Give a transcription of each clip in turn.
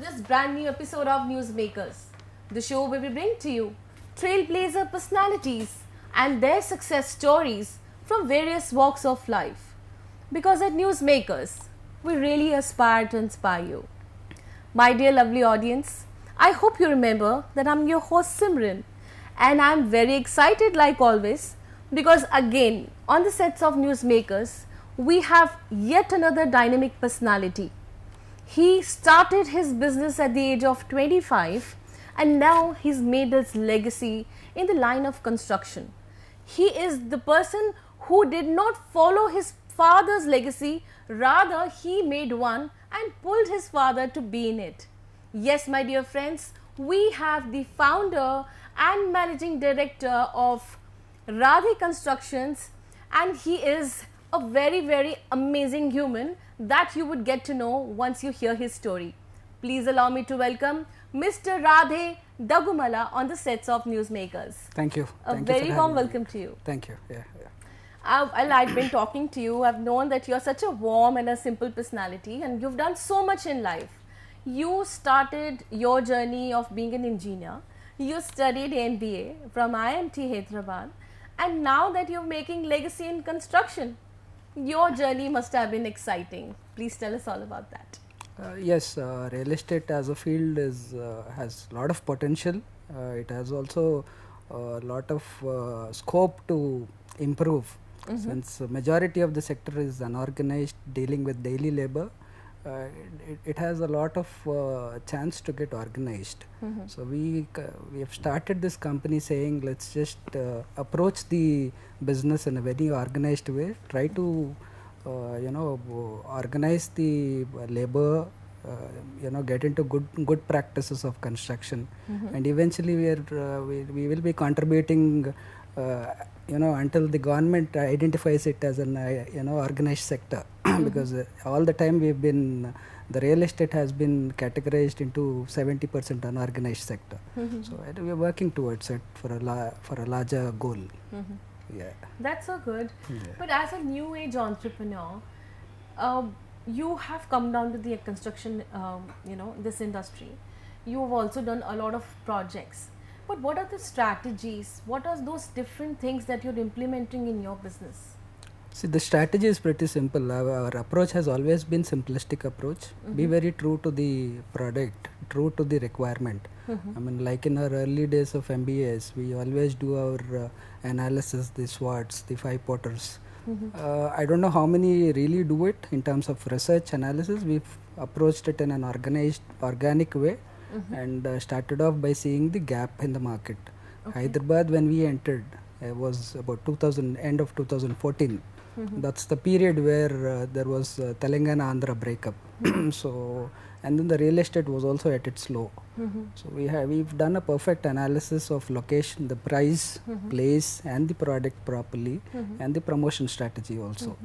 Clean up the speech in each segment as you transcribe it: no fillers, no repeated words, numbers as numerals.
this brand new episode of Newsmakers, the show where we bring to you trailblazer personalities and their success stories from various walks of life. Because at Newsmakers, we really aspire to inspire you. My dear lovely audience, I hope you remember that I'm your host Simran, and I'm very excited like always because again on the sets of Newsmakers, we have yet another dynamic personality. He started his business at the age of 25 and now he's made his legacy in the line of construction. He is the person who did not follow his father's legacy, rather he made one and pulled his father to be in it. Yes, my dear friends, we have the founder and managing director of Radhey Constructions, and he is a very amazing human that you would get to know once you hear his story. Please allow me to welcome Mr. Radhey Daggumalla on the sets of Newsmakers. Thank you. A very warm welcome to you. Thank you. Yeah. I've been talking to you. I've known that you're such a warm and a simple personality, and you've done so much in life. You started your journey of being an engineer. You studied MBA from IMT Hyderabad, and now that you're making legacy in construction, your journey must have been exciting. Please tell us all about that. Yes, real estate as a field has a lot of potential. It has also a lot of scope to improve. Since majority of the sector is unorganized, dealing with daily labor, it has a lot of chance to get organized. So we have started this company saying let's just approach the business in a very organized way, try to organize the labor, get into good practices of construction, and eventually we will be contributing until the government identifies it as an organized sector. Because all the time the real estate has been categorized into 70% unorganized sector. So we are working towards it for a larger goal. Yeah. That's so good. Yeah. But as a new age entrepreneur, you have come down to the construction, this industry. You've also done a lot of projects. But what are the strategies? What are those different things that you're implementing in your business? See, the strategy is pretty simple. Our approach has always been simplistic approach. Be very true to the product, true to the requirement. I mean, like in our early days of MBAs, we always do our analysis, the SWOTs, the 5 Potters. I don't know how many really do it in terms of research analysis. We've approached it in an organic way and started off by seeing the gap in the market. Hyderabad, when we entered, was about end of 2014. That's the period where there was Telangana Andhra breakup. So, and then the real estate was also at its low. So we've done a perfect analysis of location, the price, place, and the product properly, and the promotion strategy also.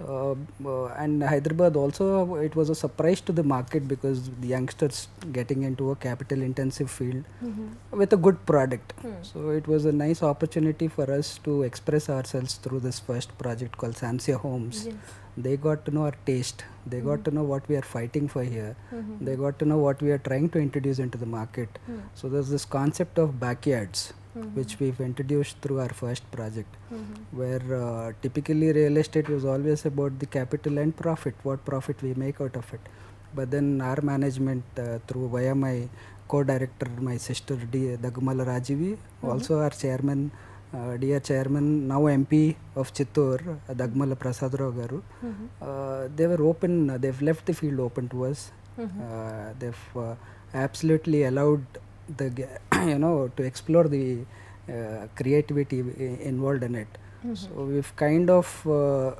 And Hyderabad also, it was a surprise to the market because the youngsters getting into a capital intensive field with a good product. So it was a nice opportunity for us to express ourselves through this first project called Sansia Homes. Yes. They got to know our taste, they got to know what we are fighting for here, they got to know what we are trying to introduce into the market. So there's this concept of backyards, which we've introduced through our first project, where typically real estate was always about the capital and profit, what profit we make out of it. But then our management, through via my co-director, my sister Daggumalla Rajivi, also our chairman, dear chairman, now MP of Chittoor, Daggumalla Prasadrao Garu, they were open, they've left the field open to us. They've absolutely allowed to explore the creativity involved in it. So we've kind of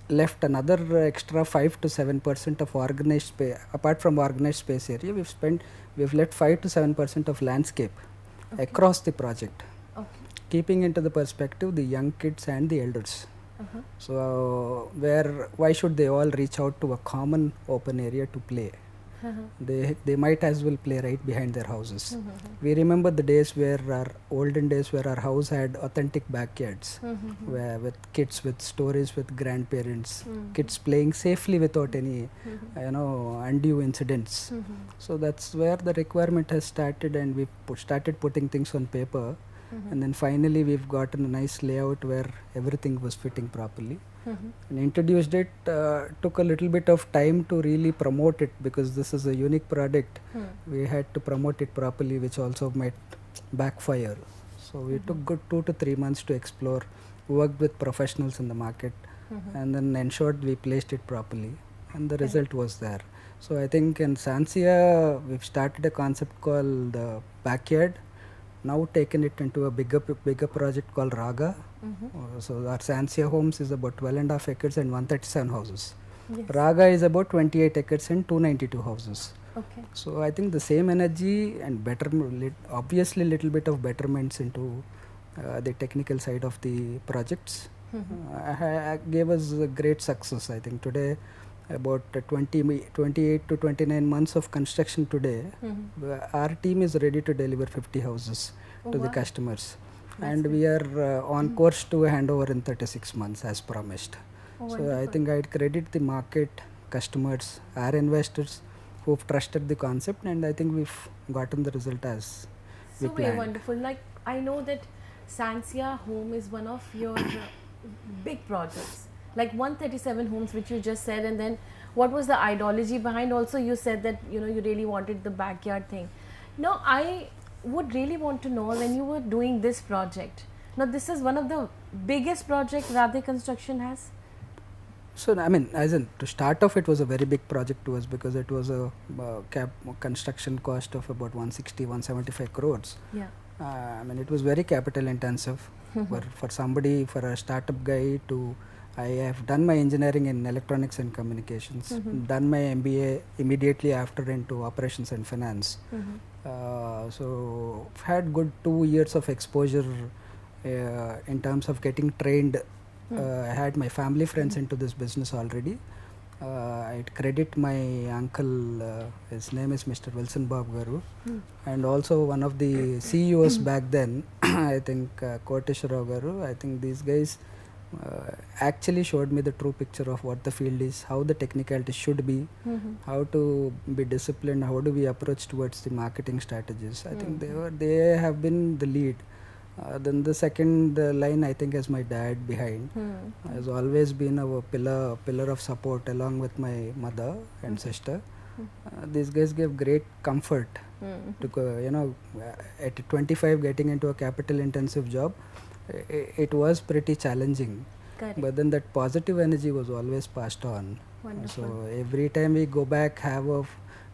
left another extra 5 to 7% of organized space. Apart from organized space area, we've left 5 to 7% of landscape across the project, keeping into the perspective the young kids and the elders. So why should they all reach out to a common open area to play? They might as well play right behind their houses. We remember the days where our olden days where our house had authentic backyards, where with kids, with stories, with grandparents, kids playing safely without any undue incidents. So that's where the requirement has started, and we started putting things on paper, and then finally we've gotten a nice layout where everything was fitting properly. And introduced it. Took a little bit of time to really promote it, because this is a unique product. We had to promote it properly, which also might backfire. So we took good 2 to 3 months to explore, worked with professionals in the market, and then ensured we placed it properly, and the result was there. So I think in Sansia we've started a concept called the Backyard, now taken it into a bigger project called Raga. So our Sansia Homes is about 12.5 acres and 137 houses. Yes. Raga is about 28 acres and 292 houses. Okay. So I think the same energy and better, obviously little bit of betterments into the technical side of the projects gave us a great success. I think today about 28 to 29 months of construction today, our team is ready to deliver 50 houses to the customers. And we are on course to hand over in 36 months as promised. So I think I'd credit the market, customers, our investors who've trusted the concept, and I think we've gotten the result as we planned. So very wonderful. Like, I know that Sansia Home is one of your big projects, like 137 homes which you just said, and then what was the ideology behind? Also you said that you really wanted the backyard thing. Now I would really want to know, when you were doing this project, now this is one of the biggest project Radhey Construction has. So I mean, as in to start off, it was a very big project to us, because it was a construction cost of about 160-175 crores. Yeah. I mean, it was very capital intensive for somebody, for a startup guy to. I have done my engineering in electronics and communications, done my MBA immediately after into operations and finance. So had good 2 years of exposure in terms of getting trained. I had my family friends into this business already. I'd credit my uncle, his name is Mr. Wilson Bob Garu, and also one of the CEOs back then, I think Koteshwara Garu. I think these guys actually showed me the true picture of what the field is, how the technicality should be, how to be disciplined, how do we approach towards the marketing strategies. I think they have been the lead. Then the second line, I think, is my dad behind. Has always been a pillar of support along with my mother and sister. These guys gave great comfort to go, at 25 getting into a capital intensive job. It was pretty challenging. Correct. But then that positive energy was always passed on. Wonderful. So every time we go back, have a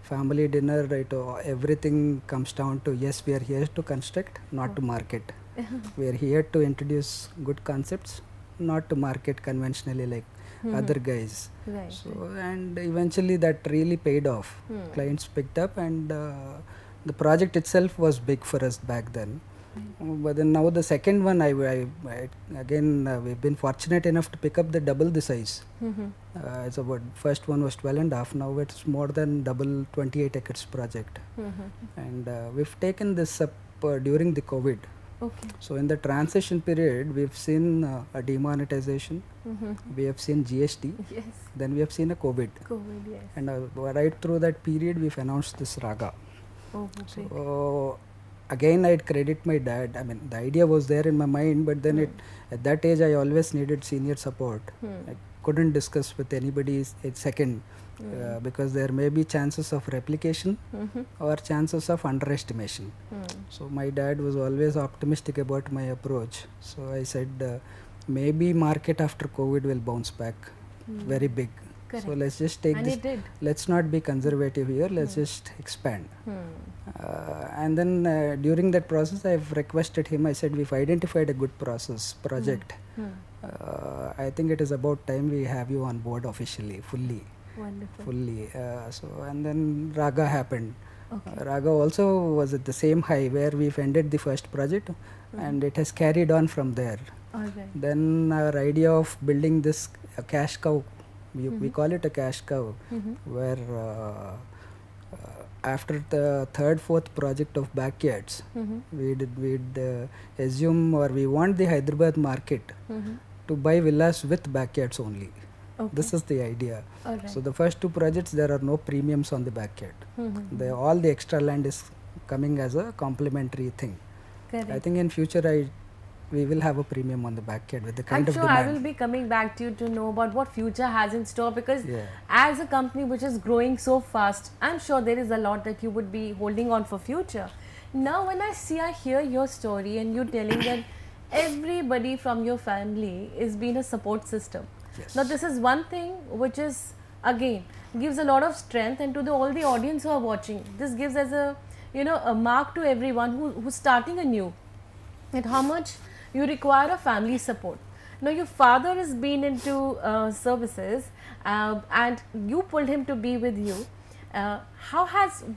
family dinner, right, everything comes down to, yes, we are here to construct, not to market. We are here to introduce good concepts, not to market conventionally like other guys. Right. So and eventually that really paid off. Clients picked up, and the project itself was big for us back then. But then now the second one, again we've been fortunate enough to pick up the double the size. It's about, first one was 12.5, now it's more than double, 28 acres project. And we've taken this up during the COVID. Okay. So in the transition period, we've seen a demonetization, we have seen GST, Yes. then we have seen a COVID. COVID, yes. And right through that period, we've announced this Raga. Oh, okay. So again, I'd credit my dad. I mean, the idea was there in my mind, but then at that age, I always needed senior support. I couldn't discuss with anybody second, because there may be chances of replication or chances of underestimation. So my dad was always optimistic about my approach. So I said, maybe market after COVID will bounce back very big. Correct. So let's just take And this. it did. Let's not be conservative here. Let's just expand. And then during that process, I've requested him. I said, we've identified a good project. I think it is about time we have you on board officially, fully. Wonderful. And then Raga happened. Okay. Raga also was at the same high where we've ended the first project, and it has carried on from there. All right. Then our idea of building this cash cow, we call it a cash cow, where after the third, fourth project of backyards, we'd assume, or we want the Hyderabad market to buy villas with backyards only. Okay. This is the idea. Alright. So the first two projects, there are no premiums on the backyard. All the extra land is coming as a complementary thing. Correct. I think in future we will have a premium on the backyard with the kind I'm of sure demand. I will be coming back to you to know about what future has in store, because Yeah. as a company which is growing so fast, I'm sure there is a lot that you would be holding on for future. Now when I hear your story and you telling that everybody from your family is being a support system. Yes. Now this is one thing which is again gives a lot of strength, and to all the audience who are watching, this gives as a a mark to everyone who's starting anew, that how much you require a family support. Now your father has been into services and you pulled him to be with you.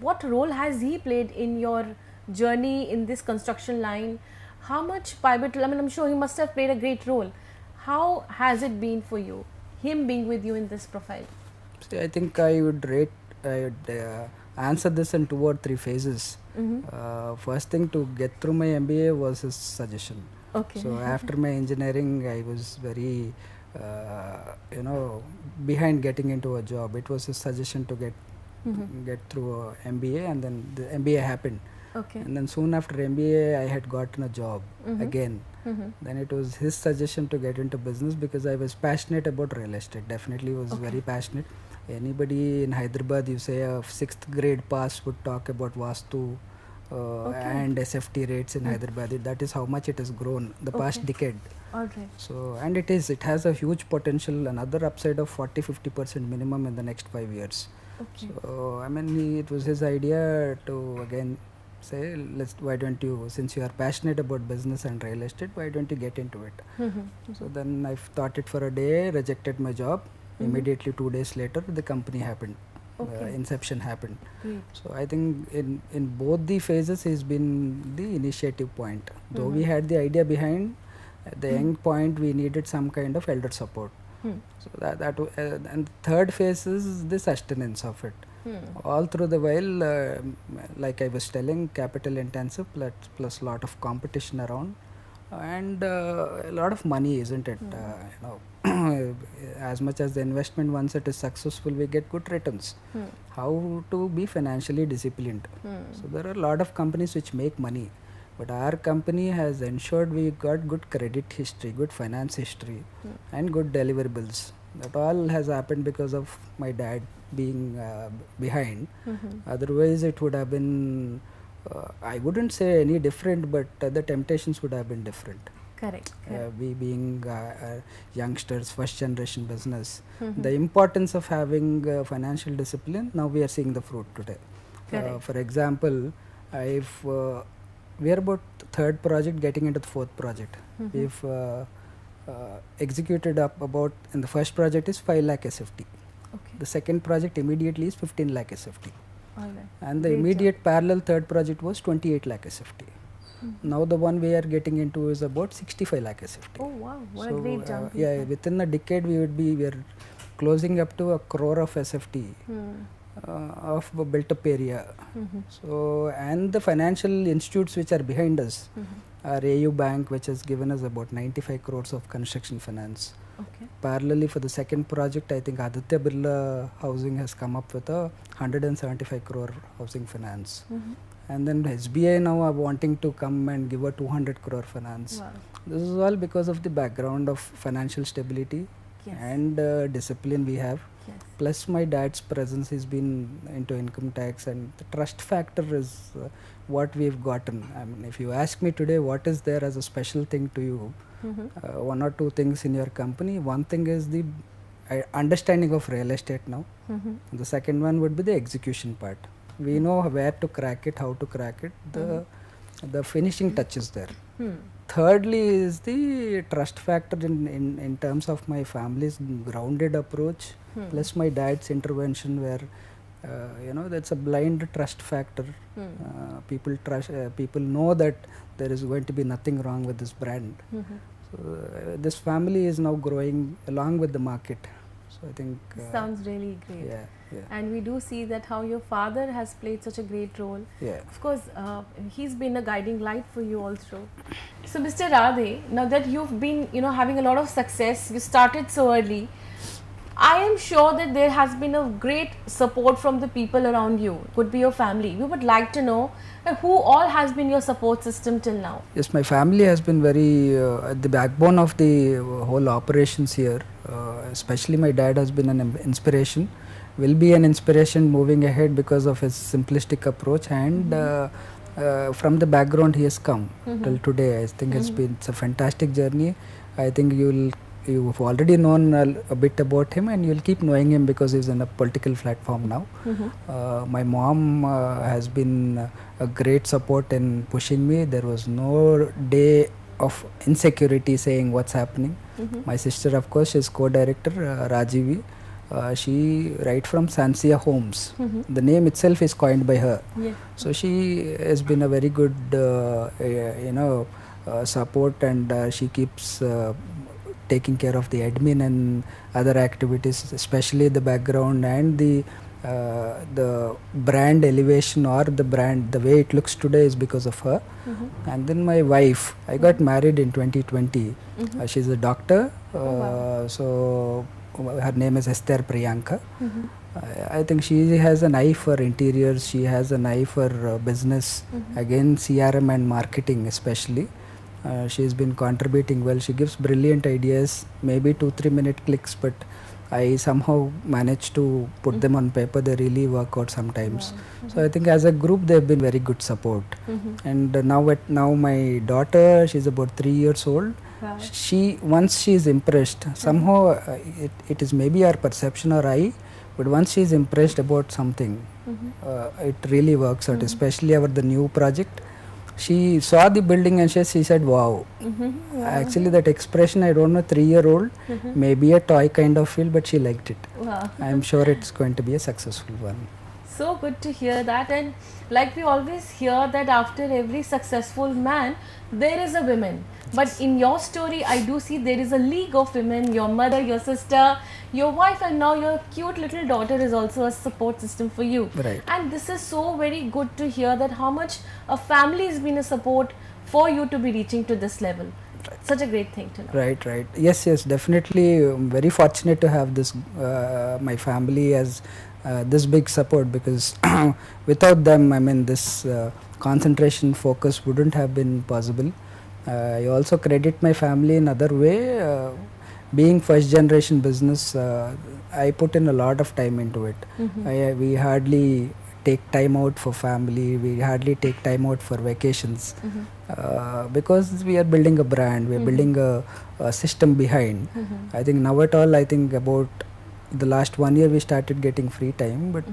What role has he played in your journey in this construction line? How much pivotal, I'm sure he must have played a great role. How has it been for you, him being with you in this profile? See, I think I would answer this in 2 or 3 phases. First thing, to get through my MBA was his suggestion. Okay. So after my engineering, I was very, behind getting into a job. It was his suggestion to get through a MBA, and then the MBA happened. Okay. And then soon after MBA, I had gotten a job again. Then it was his suggestion to get into business, because I was passionate about real estate. Definitely was very passionate. Anybody in Hyderabad, you say a 6th grade pass, would talk about Vastu and SFT rates in Hyderabad. That is how much it has grown the past decade. Alright. So, and it has a huge potential, another upside of 40-50% minimum in the next 5 years. Okay. So, it was his idea to again say, why don't you, since you are passionate about business and real estate, why don't you get into it? So then I thought it for a day, rejected my job. Immediately 2 days later, the company happened. Inception happened. Great. So I think in both the phases, he's been the initiative point. Though we had the idea behind, at the end point, we needed some kind of elder support. So and the third phase is the sustenance of it. All through the while, like I was telling, capital intensive plus lot of competition around, and a lot of money, isn't it? As much as the investment, once it is successful, we get good returns. How to be financially disciplined? So there are a lot of companies which make money, but our company has ensured we got good credit history, good finance history, and good deliverables. That all has happened because of my dad being behind. Otherwise, it would have been, I wouldn't say any different, but the temptations would have been different. Correct. We being youngsters, first generation business, the importance of having financial discipline, now we are seeing the fruit today. For example, we are about third project getting into the fourth project. We've executed up about, in the first project is 5 lakh SFT. The second project immediately is 15 lakh SFT. And the immediate parallel third project was 28 lakh SFT. Now the one we are getting into is about 65 lakh SFT. Oh wow, what a great jump. Within a decade we are closing up to 1 crore of SFT of a built up area. So, and the financial institutes which are behind us are AU Bank, which has given us about 95 crores of construction finance. Parallelly, for the second project, I think Aditya Birla Housing has come up with a 175 crore housing finance. And then SBI now are wanting to come and give a 200 crore finance. This is all because of the background of financial stability and discipline we have. Plus my dad's presence, has been into income tax, and the trust factor is what we've gotten. I mean, if you ask me today what is there as a special thing to you, 1 or 2 things in your company. One thing is the understanding of real estate now. The second one would be the execution part. We know where to crack it, how to crack it. The finishing touch is there. Thirdly is the trust factor in terms of my family's grounded approach, plus my dad's intervention, where that's a blind trust factor. People trust. People know that there is going to be nothing wrong with this brand. So this family is now growing along with the market. So I think sounds really great. And we do see that how your father has played such a great role. Of course, he's been a guiding light for you all through. So, Mr. Radhey, now that you've been, having a lot of success, you started so early. I am sure that there has been a great support from the people around you. Could be your family. We would like to know who all has been your support system till now. Yes, my family has been very at the backbone of the whole operations here. Especially my dad has been an inspiration. Will be an inspiration moving ahead because of his simplistic approach and from the background he has come till today. I think it's a fantastic journey. I think you've already known a bit about him and you'll keep knowing him because he's in a political platform now. My mom has been a great support in pushing me. There was no day of insecurity saying what's happening. My sister, of course, is co-director Rajivi. She right from Sansia Homes. The name itself is coined by her. So she has been a very good support, and she keeps taking care of the admin and other activities, especially the background and the brand elevation or the way it looks today is because of her. And then my wife, I got married in 2020. She's a doctor. So her name is Esther Priyanka. I think she has an eye for interiors. She has an eye for business, again CRM and marketing especially. She's been contributing well. She gives brilliant ideas, maybe 2-3 minute clicks, but I somehow manage to put them on paper. They really work out sometimes. So I think as a group they've been very good support. And now my daughter, she's about 3 years old. Once she is impressed, somehow it is maybe our perception or eye, but once she is impressed about something, it really works out. Especially the new project. She saw the building and she said, wow. Actually that expression, I don't know, 3-year-old, maybe a toy kind of feel, but she liked it. I am sure it's going to be a successful one. So good to hear that. And like we always hear that after every successful man, there is a woman. But in your story, I do see there is a league of women, your mother, your sister, your wife, and now your cute little daughter is also a support system for you. And this is so very good to hear that how much a family has been a support for you to be reaching to this level. Such a great thing to know. Right. Yes, definitely. I'm very fortunate to have this, my family as this big support, because without them, I mean, this concentration, focus wouldn't have been possible. I also credit my family in other way. Being first generation business, I put in a lot of time into it. We hardly take time out for family, we hardly take time out for vacations, because we are building a brand, we are building a system behind. I think now at all, I think about the last 1 year we started getting free time, but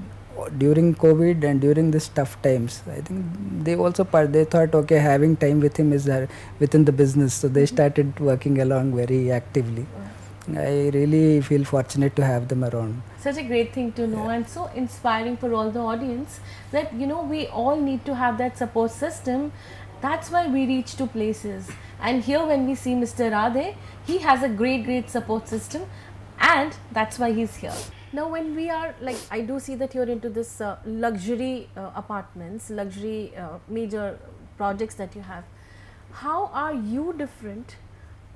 during COVID and during this tough times, I think they also they thought, okay, having time with him is within the business, so they started working along very actively. I really feel fortunate to have them around. Such a great thing to know, and so inspiring for all the audience that we all need to have that support system. That's why we reach to places. And here when we see Mr. Radhey, he has a great support system, and that's why he's here. Now when we are I do see that you're into this luxury apartments, luxury major projects that you have. How are you different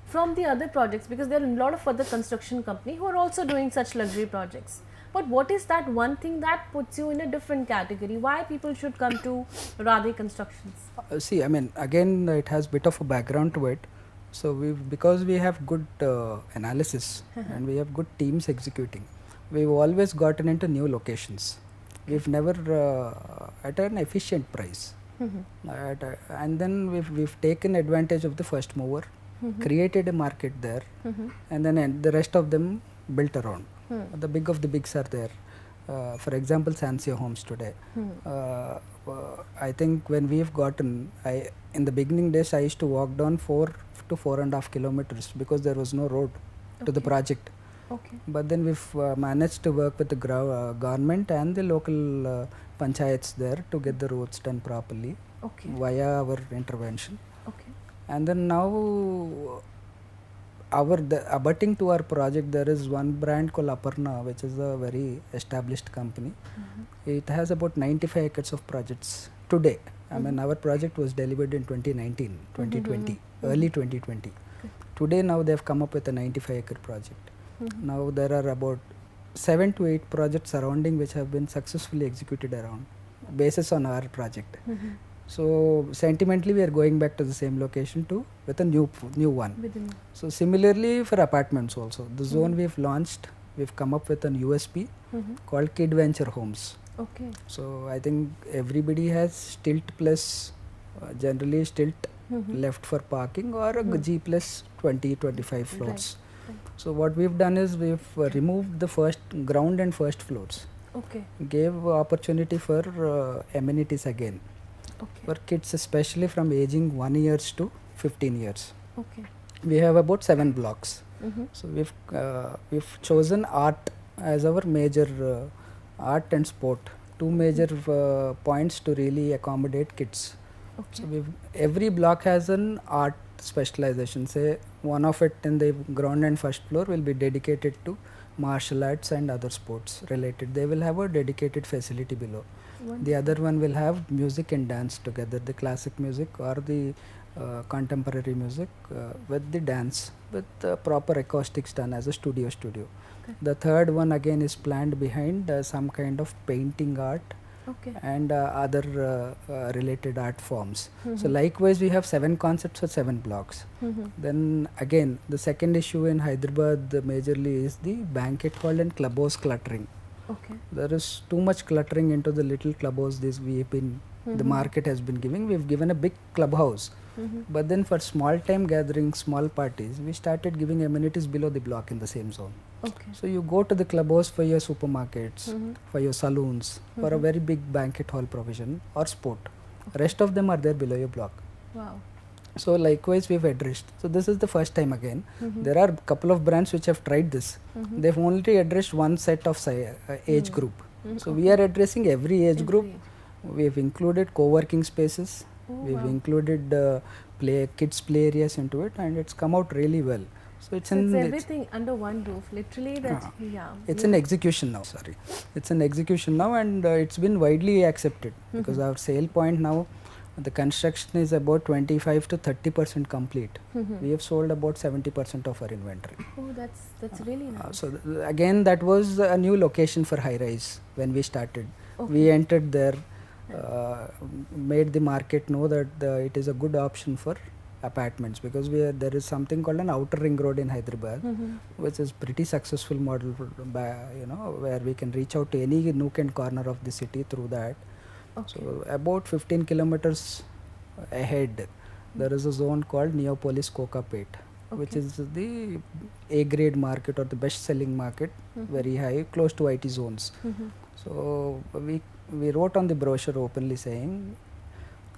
from the other projects? Because there are a lot of other construction companies who are also doing such luxury projects. But what is that one thing that puts you in a different category? Why people should come to Radhey Constructions? See, I mean, again, it has bit of a background to it. So because we have good analysis and we have good teams executing, we've always gotten into new locations. We've never at an efficient price. And then we've taken advantage of the first mover, created a market there, and then the rest of them built around. The big of the bigs are there. For example, Sansia Homes today. I think when we've gotten, in the beginning days, I used to walk down 4 to 4.5 kilometers because there was no road to the project. But then we've managed to work with the government and the local panchayats there to get the roads done properly via our intervention. And then now abutting to our project, there is one brand called Aparna, which is a very established company. It has about 95 acres of projects today. I mean, our project was delivered in 2019, 2020, early 2020. Today, now they have come up with a 95-acre project. Now there are about 7 to 8 projects surrounding which have been successfully executed around, basis on our project. So sentimentally, we are going back to the same location with a new one. So similarly for apartments also, the zone we've launched, we've come up with an USP called Kid Venture Homes. Okay. So I think everybody has stilt plus, generally stilt left for parking, or a G plus 20-25 floors. Right. So what we've done is we've removed the first ground and first floors. Okay. Gave opportunity for amenities again. Okay. For kids, especially from aging 1 years to 15 years. Okay. We have about 7 blocks. So we've chosen art as our major art and sport, 2 major points to really accommodate kids. Okay. So every block has an art specialization. Say one of it in the ground and first floor will be dedicated to martial arts and other sports related. They will have a dedicated facility below. The other one will have music and dance together, the classic music or the contemporary music with the dance, with proper acoustics done as a studio. Okay. The third one again is planned behind some kind of painting art. Okay. And other related art forms. So likewise, we have 7 concepts for 7 blocks. Then again, the second issue in Hyderabad majorly is the banquet hall and clubhouse cluttering. Okay. There is too much cluttering into the little clubhouse the market has been giving. We've given a big clubhouse, but then for small time gatherings, small parties, we started giving amenities below the block in the same zone. Okay. So you go to the clubhouse for your supermarkets, for your saloons, for a very big banquet hall provision or sport. Rest of them are there below your block. Wow. So likewise we've addressed. So this is the first time again. There are a couple of brands which have tried this. They've only addressed one set of age group. So we are addressing every age group. We've included co-working spaces. We've included kids play areas into it, and it's come out really well. So it's everything under one roof, literally. It's an execution now. It's an execution now, and it's been widely accepted because our sale point now, the construction is about 25 to 30% complete. We have sold about 70% of our inventory. Oh, that's really nice. So again, that was a new location for high rise when we started. Okay. We entered there, made the market know that it is a good option for apartments, because there is something called an outer ring road in Hyderabad, which is pretty successful model where we can reach out to any nook and corner of the city through that. Okay. So about 15 kilometers ahead, there is a zone called Neopolis Kokapet, which is the A grade market or the best selling market, very high, close to IT zones. So we wrote on the brochure openly saying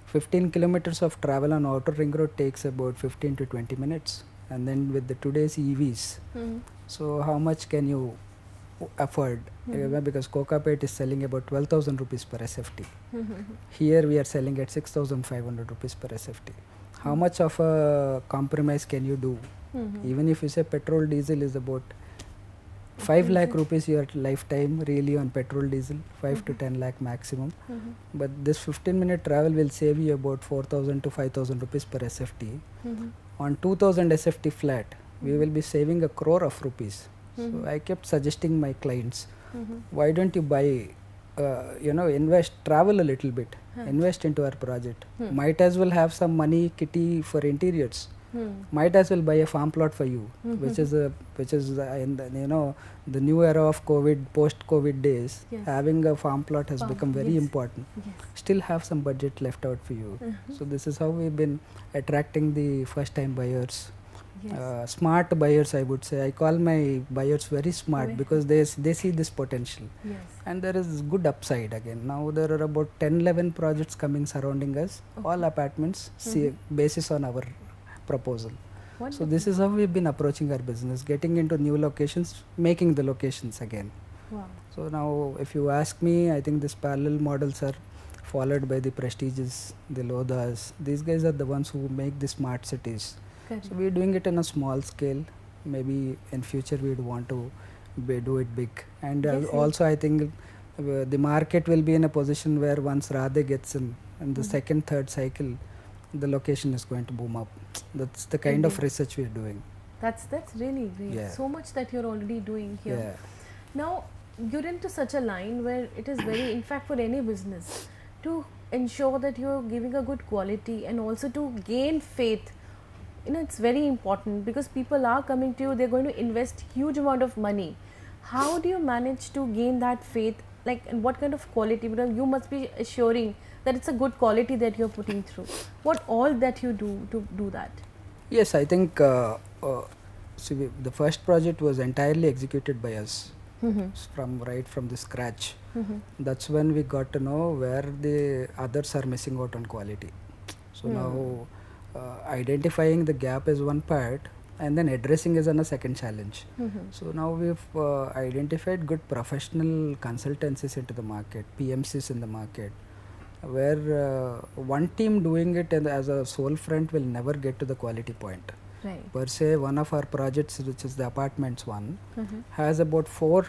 15 kilometers of travel on outer ring road takes about 15 to 20 minutes, and then with the today's EVs, so how much can you afford? Because Kokapet is selling about 12,000 rupees per SFT. Here we are selling at 6,500 rupees per SFT. How much of a compromise can you do? Even if you say petrol diesel is about 5 lakh rupees your lifetime really on petrol diesel, 5 to 10 lakh maximum. But this 15-minute travel will save you about 4,000 to 5,000 rupees per SFT. On 2,000 SFT flat, we will be saving 1 crore of rupees. So I kept suggesting my clients, why don't you buy, invest, travel a little bit, invest into our project. Might as well have some money kitty for interiors. Might as well buy a farm plot for you, which is in the new era of COVID, post-COVID days. Having a farm plot has become very important. Still have some budget left out for you. So this is how we've been attracting the first-time buyers. Smart buyers, I would say. I call my buyers very smart because they see this potential. And there is good upside again. Now there are about 10-11 projects coming surrounding us, all apartments, basis on our proposal. So this is how we've been approaching our business, getting into new locations, making the locations again. So now if you ask me, I think these parallel models are followed by the Prestiges, the Lodhas. These guys are the ones who make the smart cities. So we're doing it on a small scale, maybe in future we would want to do it big. And Yes, also I think the market will be in a position where once Radhe gets in the second, third cycle, the location is going to boom up. That's the kind of research we are doing. That's really great. Yeah. So much that you're already doing here. Yeah. Now, you're into such a line where it is very, in fact, for any business, to ensure that you're giving a good quality and also to gain faith. It's very important because people are coming to you, they're going to invest huge amount of money. How do you manage to gain that faith? Like, and what kind of quality? Because you must be assuring that it's a good quality that you're putting through. What all that you do to do that? Yes, I think see, the first project was entirely executed by us from the scratch. That's when we got to know where the others are missing out on quality. So now identifying the gap is one part, and then addressing is on a second challenge. So now we've identified good professional consultancies into the market, PMCs in the market, where one team doing it as a sole front will never get to the quality point. Right. Per se, one of our projects, which is the apartments one, has about four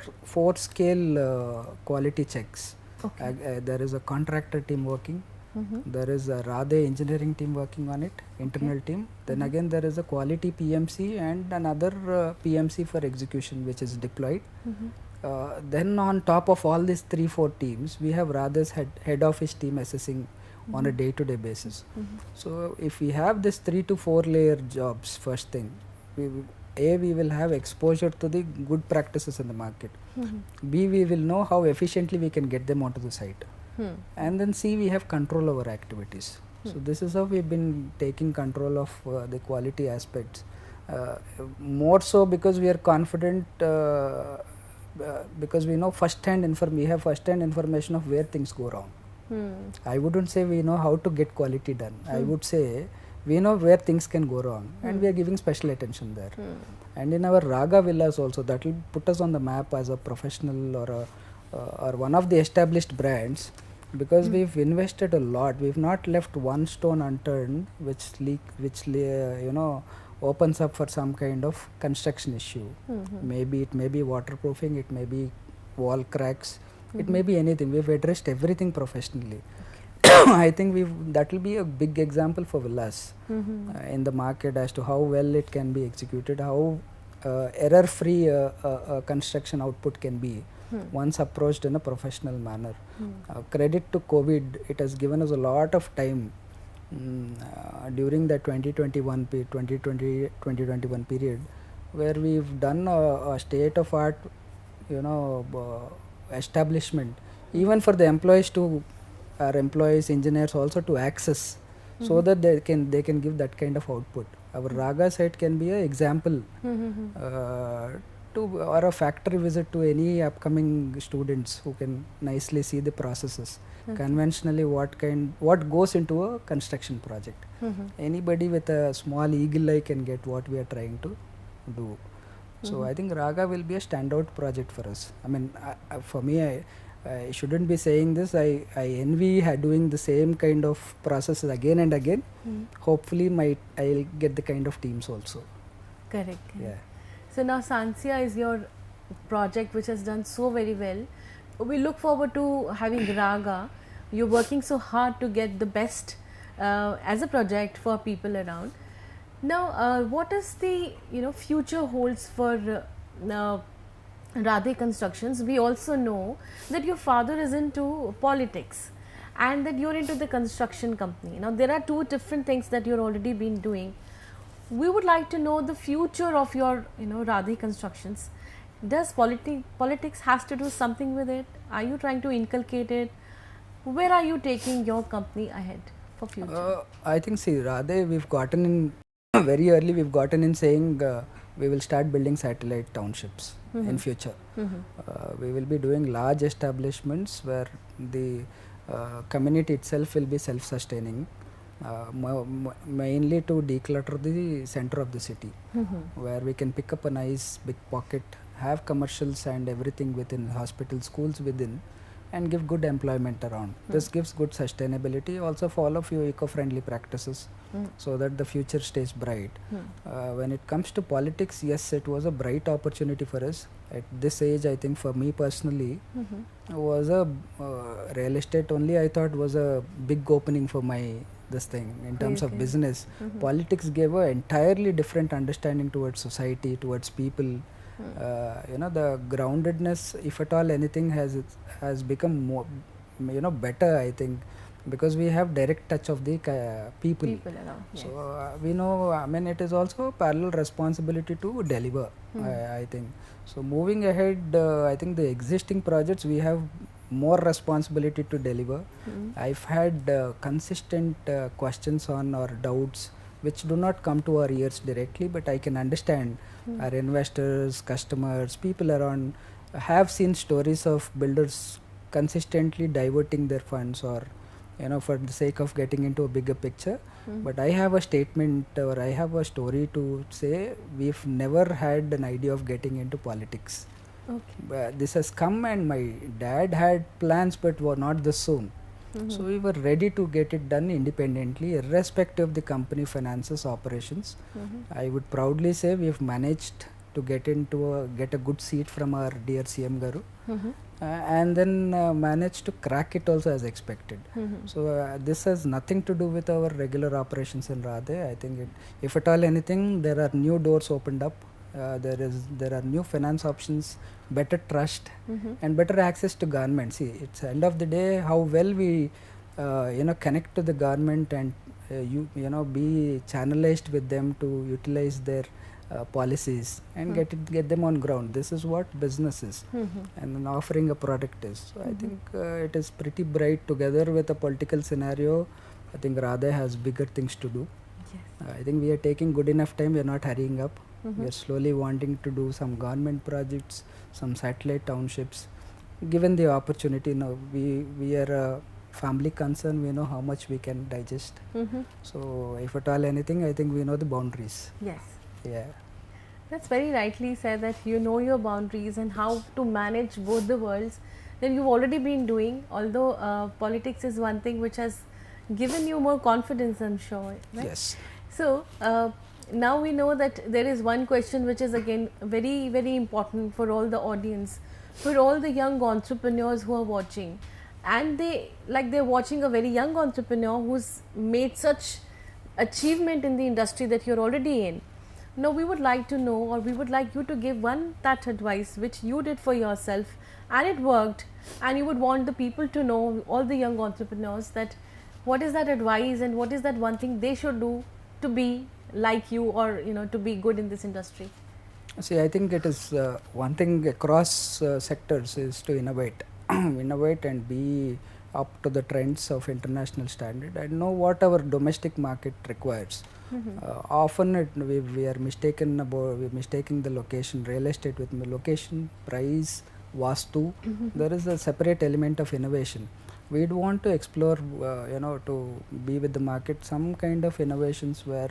scale quality checks. Okay. There is a contractor team working. There is a Radhey engineering team working on it, internal team. Then again there is a quality PMC and another PMC for execution which is deployed. Then on top of all these 3-4 teams, we have Radhey's head office team assessing on a day-to-day basis. So if we have this 3 to 4 layer jobs, first thing, we will have exposure to the good practices in the market. B, we will know how efficiently we can get them onto the site. And then C, we have control over activities. So this is how we've been taking control of the quality aspects. More so because we are confident, because we know we have first-hand information of where things go wrong. I wouldn't say we know how to get quality done. I would say we know where things can go wrong, and we are giving special attention there. And in our Raga villas also, that will put us on the map as a professional or one of the established brands, because we've invested a lot. We've not left one stone unturned, which opens up for some kind of construction issue. Maybe it may be waterproofing, it may be wall cracks, it may be anything. We've addressed everything professionally. I think that will be a big example for villas in the market as to how well it can be executed, how error-free construction output can be once approached in a professional manner. Credit to COVID, it has given us a lot of time during the 2021 period, where we've done a state-of-art, establishment, even for the employees our employees, engineers also to access, so that they can give that kind of output. Our Raga site can be an example or a factory visit to any upcoming students who can nicely see the processes. Conventionally, what goes into a construction project. Anybody with a small eagle eye can get what we are trying to do. So I think Raga will be a standout project for us. I mean, for me, I shouldn't be saying this. I envy doing the same kind of processes again and again. Hopefully, I'll get the kind of teams also. Correct. Yeah. So now Sansia is your project which has done so very well. We look forward to having Raga. You're working so hard to get the best as a project for people around. Now, what is the future holds for Radhey Constructions? We also know that your father is into politics and that you're into the construction company. Now, there are two different things that you're already been doing. We would like to know the future of your Radhey Constructions. Does politics has to do something with it? Are you trying to inculcate it? Where are you taking your company ahead for future? I think, see, Radhey, we've gotten in very early. We've gotten in saying we will start building satellite townships in future. We will be doing large establishments where the community itself will be self-sustaining, mainly to declutter the center of the city, where we can pick up a nice big pocket, have commercials and everything within, hospitals, schools within, and give good employment around. This gives good sustainability. Also follow few eco-friendly practices so that the future stays bright. When it comes to politics, yes, it was a bright opportunity for us. At this age, I think for me personally, was a real estate only I thought was a big opening for my this thing in terms of business. Politics gave a entirely different understanding towards society, towards people. You know, the groundedness, if at all anything, has become more, you know, better, I think, because we have direct touch of the people around, yes. So we know, I mean, it is also a parallel responsibility to deliver, I think. So moving ahead, I think the existing projects we have more responsibility to deliver. I've had consistent questions on or doubts which do not come to our ears directly, but I can understand our investors, customers, people around have seen stories of builders consistently diverting their funds, or you know, for the sake of getting into a bigger picture. But I have a statement, or I have a story to say. We've never had an idea of getting into politics. This has come, and my dad had plans but were not this soon. So we were ready to get it done independently, irrespective of the company finances, operations. I would proudly say we've managed to get a good seat from our dear CM Garu, and then managed to crack it also as expected. So this has nothing to do with our regular operations in Radhey. I think if at all anything, there are new doors opened up. There are new finance options, better trust, and better access to government. See, it's end of the day how well we you know, connect to the government and you know, be channelized with them to utilize their policies and get them on ground. This is what business is, and then offering a product is. So I think it is pretty bright. Together with a political scenario, I think Radhey has bigger things to do. I think we are taking good enough time. We are not hurrying up. We are slowly wanting to do some government projects, some satellite townships. Given the opportunity, now we are a family concern. We know how much we can digest. So if at all anything, I think we know the boundaries. Yes. Yeah. That's very rightly said, that you know your boundaries and how to manage both the worlds. Then you've already been doing, although politics is one thing which has given you more confidence, I'm sure. Right? Yes. So now we know that there is one question which is again very, very important for all the audience, for all the young entrepreneurs who are watching, and they're watching a very young entrepreneur who's made such achievement in the industry that you're already in. Now we would like to know, or we would like you to give that advice which you did for yourself and it worked, and you would want the people to know, all the young entrepreneurs, that what is that advice and what is that one thing they should do to be like you, or you know, to be good in this industry. See, I think it is one thing across sectors is to innovate innovate and be up to the trends of international standard and know what our domestic market requires. Often we are mistaking the location, real estate with location, price, vastu. There is a separate element of innovation. We'd want to explore, you know, to be with the market, some kind of innovations where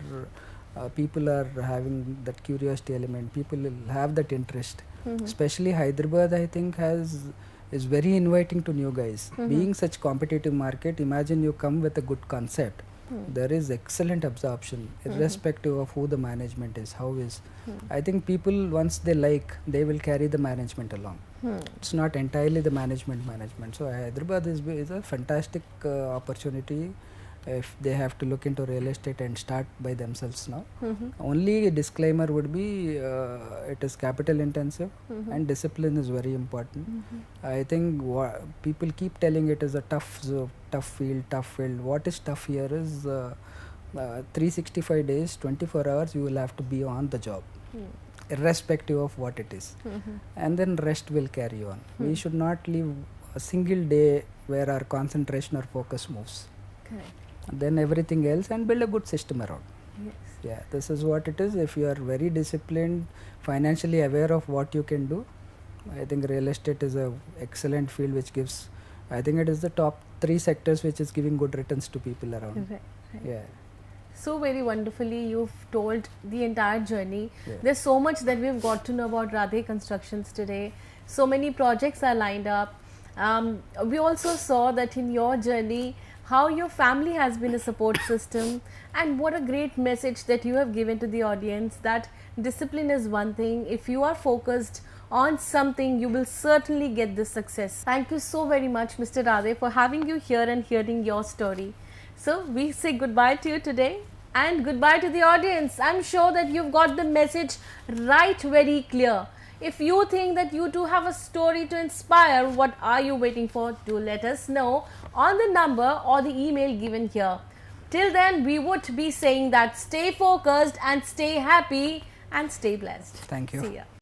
people are having that curiosity element, people will have that interest. Especially Hyderabad, I think, is very inviting to new guys. Being such competitive market, imagine you come with a good concept. There is excellent absorption, irrespective of who the management is, how is. I think people, once they will carry the management along. It's not entirely the management. So Hyderabad is a fantastic opportunity if they have to look into real estate and start by themselves now. Only a disclaimer would be it is capital intensive and discipline is very important. I think people keep telling it is a tough field. What is tough here is 365 days, 24 hours you will have to be on the job. Irrespective of what it is, and then rest will carry on. We should not leave a single day where our concentration or focus moves. Correct. Then everything else, and build a good system around. Yes. Yeah, this is what it is. If you are very disciplined, financially aware of what you can do, I think real estate is a excellent field which gives, I think it is the top 3 sectors which is giving good returns to people around. Right. Yeah. So very wonderfully you've told the entire journey. Yeah. There's so much that we've got to know about Radhey Constructions today. So many projects are lined up, We also saw that in your journey, how your family has been a support system, and what a great message that you have given to the audience, that discipline is one thing. If you are focused on something, you will certainly get this success. Thank you so very much, Mr. Radhey, for having you here and hearing your story. So we say goodbye to you today and goodbye to the audience. I'm sure that you've got the message right very clear. If you think that you too have a story to inspire, what are you waiting for? Do let us know on the number or the email given here. Till then, we would be saying that stay focused and stay happy and stay blessed. Thank you. See ya.